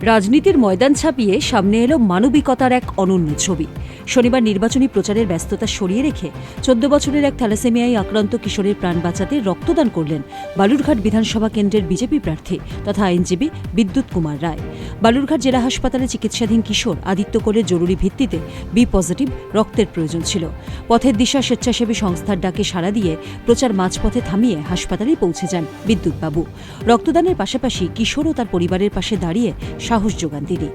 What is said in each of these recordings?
রাজনীতির ময়দান ছাপিয়ে সামনে এলো মানবিকতার এক অনন্য ছবি। শনিবার নির্বাচনী প্রচারের ব্যস্ততা সরিয়ে রেখে 14 বছরের এক থ্যালাসেমিয়ায় আক্রান্ত কিশোরের প্রাণ বাঁচাতে রক্তদান করলেন বালুরঘাট বিধানসভা কেন্দ্রের বিজেপি প্রার্থী তথা আইনজীবী বিদ্যুৎ কুমার রায়। বালুরঘাট জেলা হাসপাতালে চিকিৎসাধীন কিশোর আদিত্য কোলের জরুরি ভিত্তিতে বি পজিটিভ রক্তের প্রয়োজন ছিল। পথের দিশা স্বেচ্ছাসেবী সংস্থার ডাকে সাড়া দিয়ে প্রচার মাঝপথে থামিয়ে হাসপাতালে পৌঁছে যান বিদ্যুৎবাবু। রক্তদানের পাশাপাশি কিশোর ও তার পরিবারের পাশে দাঁড়িয়ে সাহস যোগান তিনি।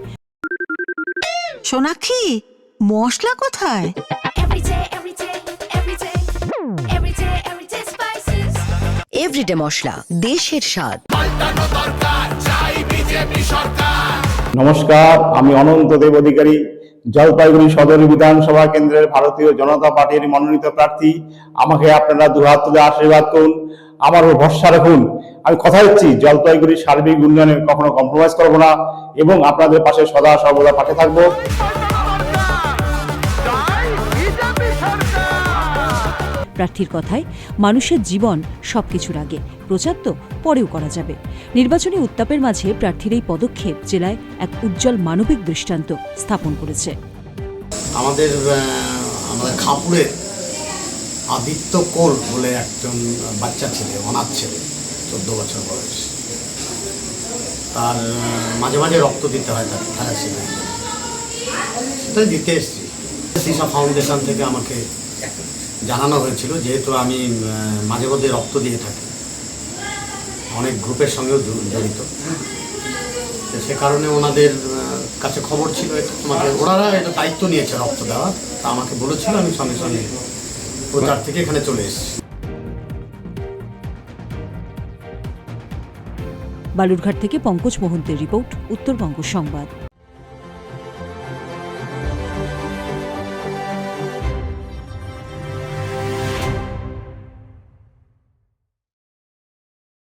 সোনাক্ষী, মশলা কোথায়? এভরিডে মশলা, দেশের স্বাদ। নমস্কার, আমি অনন্ত দেব অধিকারী, জলপাইগুড়ি সদর বিধানসভা কেন্দ্রের ভারতীয় জনতা পার্টির মনোনীত প্রার্থী। আমাকে আপনারা দুহাত তুলে আশীর্বাদ করুন, আমার উপর ভরসা রাখুন। আমি কথা দিচ্ছি, জলপাইগুড়ির সার্বিক উন্নয়নে কখনো কম্প্রোমাইজ করবো না এবং আপনাদের পাশে সদা সর্বদা পাশে থাকবো। প্রার্থীর কথায় মানুষের জীবন সবকিছুর আগে, প্রচার তো পরেও করা যাবে। নির্বাচনী উত্তাপের মাঝে প্রার্থীর এই পদক্ষেপ জেলায় এক উজ্জ্বল মানবিক দৃষ্টান্ত স্থাপন করেছে। আমাদের খাপুরের আদিত্য কোল বলে একজন বাচ্চা ছেলে, অনাথ ছেলে, 14 বছর বয়স। তার মাঝে মাঝে রক্ত দিতে হয়, তার থ্যালাসেমিয়া, সেটাই দিতে এসেছি। সিসা ফাউন্ডেশন থেকে আমাকে জানানো হয়েছিল, যেহেতু আমি মাঝে মধ্যে রক্ত দিয়ে থাকি, অনেক গ্রুপের সঙ্গেও জড়িত, সে কারণে ওনাদের কাছে খবর ছিল আমাকে, ওনারা এটা দায়িত্ব নিয়েছে রক্ত দেওয়ার, তা আমাকে বলেছিল। আমি সঙ্গে সঙ্গে প্রচার থেকে এখানে চলে এসেছি। বালুরঘাট থেকে পঙ্কজ মোহন্তের রিপোর্ট, উত্তরবঙ্গ সংবাদ।